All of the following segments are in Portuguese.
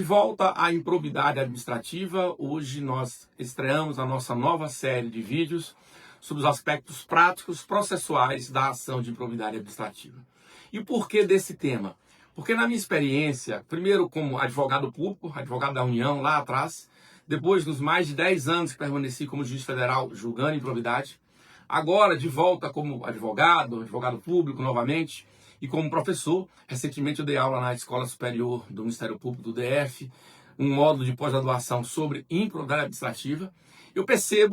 volta à improbidade administrativa. Hoje nós estreamos a nossa nova série de vídeos sobre os aspectos práticos processuais da ação de improbidade administrativa. E o porquê desse tema? Porque na minha experiência, primeiro como advogado público, advogado da União lá atrás, depois nos mais de 10 anos que permaneci como juiz federal julgando improbidade, agora de volta como advogado público novamente, e como professor. Recentemente eu dei aula na Escola Superior do Ministério Público do DF, um módulo de pós-graduação sobre improbidade administrativa. Eu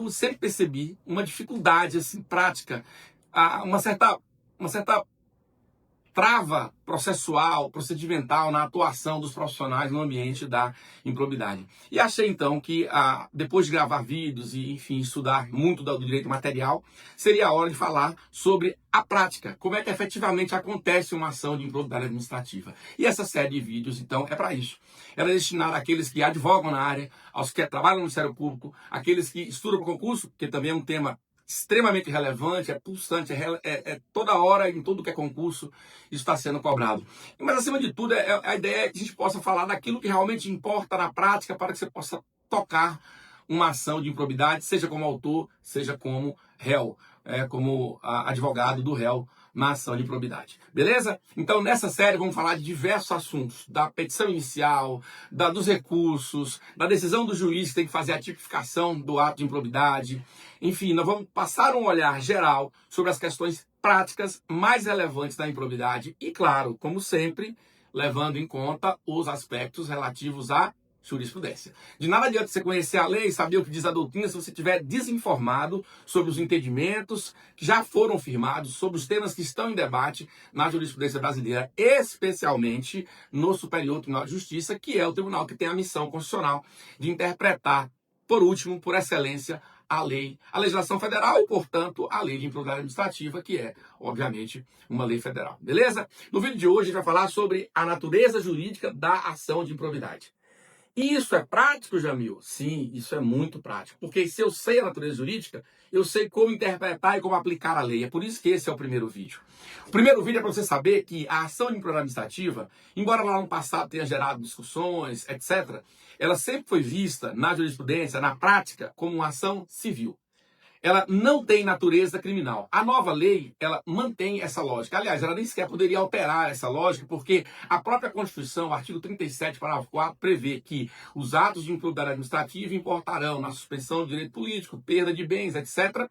sempre percebi uma dificuldade assim, prática, uma certa trava processual, procedimental na atuação dos profissionais no ambiente da improbidade. E achei então que, depois de gravar vídeos e, enfim, estudar muito do direito material, seria a hora de falar sobre a prática, como é que efetivamente acontece uma ação de improbidade administrativa. E essa série de vídeos, então, é para isso. Ela é destinada àqueles que advogam na área, aos que trabalham no Ministério Público, àqueles que estudam para o concurso, que também é um tema extremamente relevante, é pulsante, é toda hora, em todo que é concurso, isso está sendo cobrado. Mas, acima de tudo, a ideia é que a gente possa falar daquilo que realmente importa na prática para que você possa tocar uma ação de improbidade, seja como autor, seja como réu, como advogado do réu na ação de improbidade. Beleza? Então, nessa série, vamos falar de diversos assuntos. Da petição inicial, dos recursos, da decisão do juiz que tem que fazer a tipificação do ato de improbidade. Enfim, nós vamos passar um olhar geral sobre as questões práticas mais relevantes da improbidade e, claro, como sempre, levando em conta os aspectos relativos à jurisprudência. De nada adianta você conhecer a lei, saber o que diz a doutrina, se você estiver desinformado sobre os entendimentos que já foram firmados, sobre os temas que estão em debate na jurisprudência brasileira, especialmente no Superior Tribunal de Justiça, que é o tribunal que tem a missão constitucional de interpretar, por último, por excelência, a lei, a legislação federal e, portanto, a lei de improbidade administrativa, que é, obviamente, uma lei federal. Beleza? No vídeo de hoje, a gente vai falar sobre a natureza jurídica da ação de improbidade. E isso é prático, Jamil? Sim, isso é muito prático. Porque se eu sei a natureza jurídica, eu sei como interpretar e como aplicar a lei. É por isso que esse é o primeiro vídeo. O primeiro vídeo é para você saber que a ação de improbidade administrativa, embora lá no passado tenha gerado discussões, etc., ela sempre foi vista na jurisprudência, na prática, como uma ação civil. Ela não tem natureza criminal. A nova lei, ela mantém essa lógica. Aliás, ela nem sequer poderia alterar essa lógica, porque a própria Constituição, o artigo 37, parágrafo 4, prevê que os atos de improbidade administrativa importarão na suspensão do direito político, perda de bens, etc.,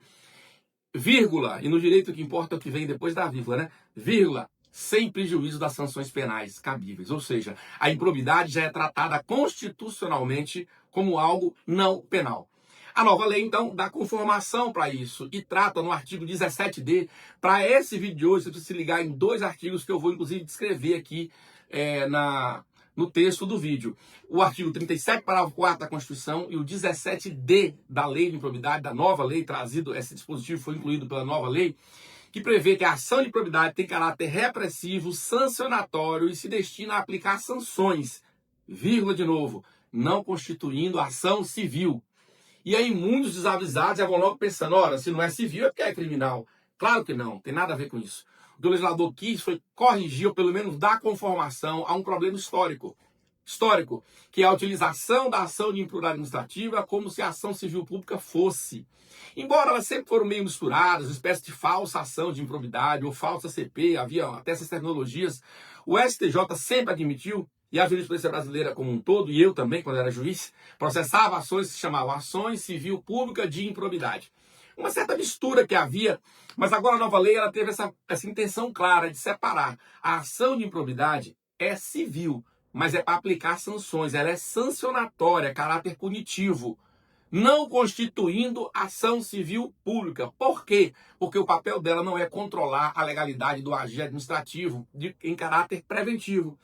vírgula, e no direito o que importa é o que vem depois da vírgula, né? Vírgula, sem prejuízo das sanções penais cabíveis. Ou seja, a improbidade já é tratada constitucionalmente como algo não penal. A nova lei, então, dá conformação para isso e trata no artigo 17D. Para esse vídeo de hoje, você precisa se ligar em dois artigos que eu vou, inclusive, descrever aqui no texto do vídeo. O artigo 37, parágrafo 4 da Constituição e o 17D da Lei de Improbidade, da nova lei, esse dispositivo foi incluído pela nova lei, que prevê que a ação de improbidade tem caráter repressivo, sancionatório e se destina a aplicar sanções, vírgula de novo, não constituindo ação civil. E aí muitos desavisados já vão logo pensando, ora, se não é civil é porque é criminal. Claro que não, tem nada a ver com isso. O que o legislador quis foi corrigir, ou pelo menos dar conformação a um problema histórico, que é a utilização da ação de improbidade administrativa como se a ação civil pública fosse. Embora elas sempre foram meio misturadas, uma espécie de falsa ação de improbidade ou falsa CP, havia até essas tecnologias, o STJ sempre admitiu, e a jurisprudência brasileira como um todo, e eu também, quando era juiz, processava ações que se chamavam ações civil pública de improbidade. Uma certa mistura que havia, mas agora a nova lei ela teve essa intenção clara de separar. A ação de improbidade é civil, mas é para aplicar sanções, ela é sancionatória, caráter punitivo, não constituindo ação civil pública. Por quê? Porque o papel dela não é controlar a legalidade do agir administrativo em caráter preventivo.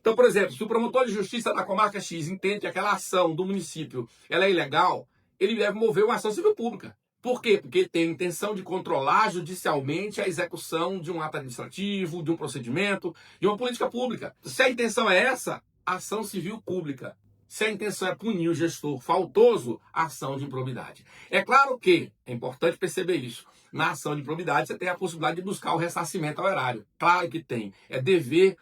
Então, por exemplo, se o promotor de justiça da comarca X entende que aquela ação do município ela é ilegal, ele deve mover uma ação civil pública. Por quê? Porque ele tem a intenção de controlar judicialmente a execução de um ato administrativo, de um procedimento, de uma política pública. Se a intenção é essa, ação civil pública. Se a intenção é punir o gestor faltoso, ação de improbidade. É claro que, é importante perceber isso, na ação de improbidade você tem a possibilidade de buscar o ressarcimento ao erário. Claro que tem. É dever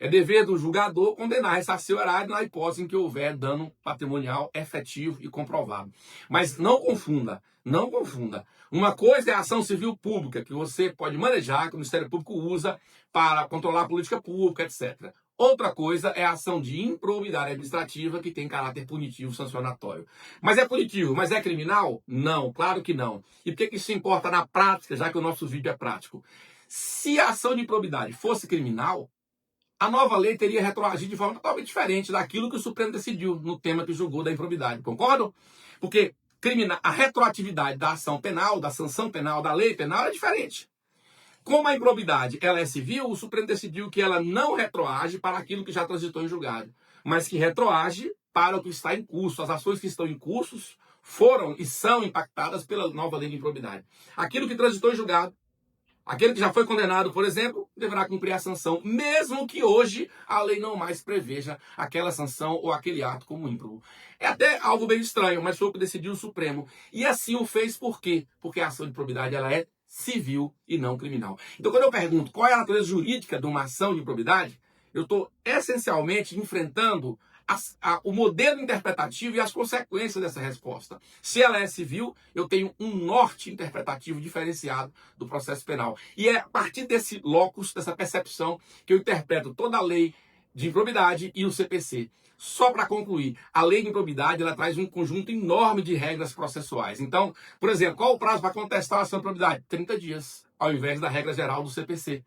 É dever do julgador condenar, ressarcir o erário na hipótese em que houver dano patrimonial efetivo e comprovado. Mas não confunda, não confunda. Uma coisa é a ação civil pública, que você pode manejar, que o Ministério Público usa para controlar a política pública, etc. Outra coisa é a ação de improbidade administrativa, que tem caráter punitivo sancionatório. Mas é punitivo, mas é criminal? Não, claro que não. E por que isso importa na prática, já que o nosso vídeo é prático? Se a ação de improbidade fosse criminal, a nova lei teria retroagido de forma totalmente diferente daquilo que o Supremo decidiu no tema que julgou da improbidade. Concordam? Porque a retroatividade da ação penal, da sanção penal, da lei penal é diferente. Como a improbidade ela é civil, o Supremo decidiu que ela não retroage para aquilo que já transitou em julgado, mas que retroage para o que está em curso. As ações que estão em curso foram e são impactadas pela nova lei de improbidade. Aquilo que transitou em julgado, aquele que já foi condenado, por exemplo, deverá cumprir a sanção, mesmo que hoje a lei não mais preveja aquela sanção ou aquele ato como ímprobo. É até algo bem estranho, mas foi o que decidiu o Supremo. E assim o fez por quê? Porque a ação de improbidade ela é civil e não criminal. Então, quando eu pergunto qual é a natureza jurídica de uma ação de improbidade, eu estou essencialmente enfrentando o modelo interpretativo e as consequências dessa resposta. Se ela é civil, eu tenho um norte interpretativo diferenciado do processo penal. E é a partir desse locus, dessa percepção, que eu interpreto toda a lei de improbidade e o CPC. Só para concluir, a lei de improbidade ela traz um conjunto enorme de regras processuais. Então, por exemplo, qual o prazo para contestar a ação de improbidade? 30 dias, ao invés da regra geral do CPC.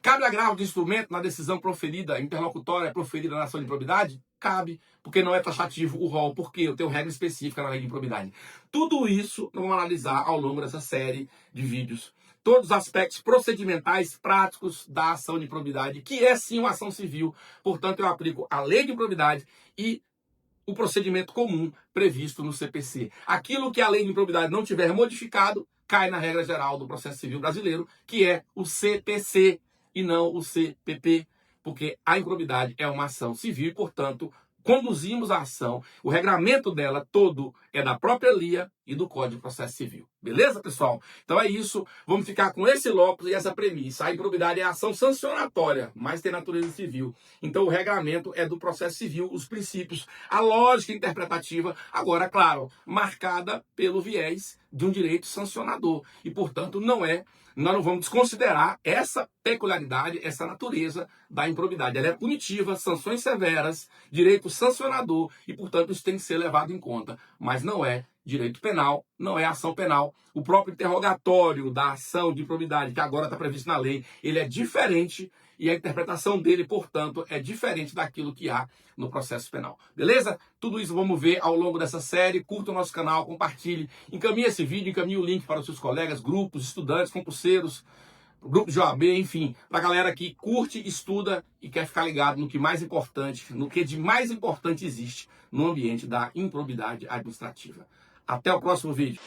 Cabe agravo de instrumento na decisão proferida, interlocutória proferida na ação de improbidade? Cabe, porque não é taxativo o rol, porque eu tenho regra específica na lei de improbidade. Tudo isso nós vamos analisar ao longo dessa série de vídeos. Todos os aspectos procedimentais práticos da ação de improbidade, que é sim uma ação civil. Portanto, eu aplico a lei de improbidade e o procedimento comum previsto no CPC. Aquilo que a lei de improbidade não tiver modificado, cai na regra geral do processo civil brasileiro, que é o CPC e não o CPP, porque a improbidade é uma ação civil e, portanto, conduzimos a ação, o regramento dela todo é da própria LIA e do Código de Processo Civil. Beleza, pessoal? Então é isso, vamos ficar com esse locus e essa premissa. A improbidade é a ação sancionatória, mas tem natureza civil. Então o regramento é do processo civil, os princípios, a lógica interpretativa, agora, claro, marcada pelo viés de um direito sancionador. E, portanto, nós não vamos desconsiderar essa peculiaridade, essa natureza da improbidade. Ela é punitiva, sanções severas, direito sancionador e, portanto, isso tem que ser levado em conta. Mas não é direito penal, não é ação penal. O próprio interrogatório da ação de improbidade, que agora está previsto na lei, ele é diferente e a interpretação dele, portanto, é diferente daquilo que há no processo penal. Beleza? Tudo isso vamos ver ao longo dessa série. Curta o nosso canal, compartilhe, encaminhe esse vídeo, encaminhe o link para os seus colegas, grupos, estudantes, concurseiros, grupos de OAB, enfim, para a galera que curte, estuda e quer ficar ligado no que mais importante, no que de mais importante existe no ambiente da improbidade administrativa. Até o próximo vídeo.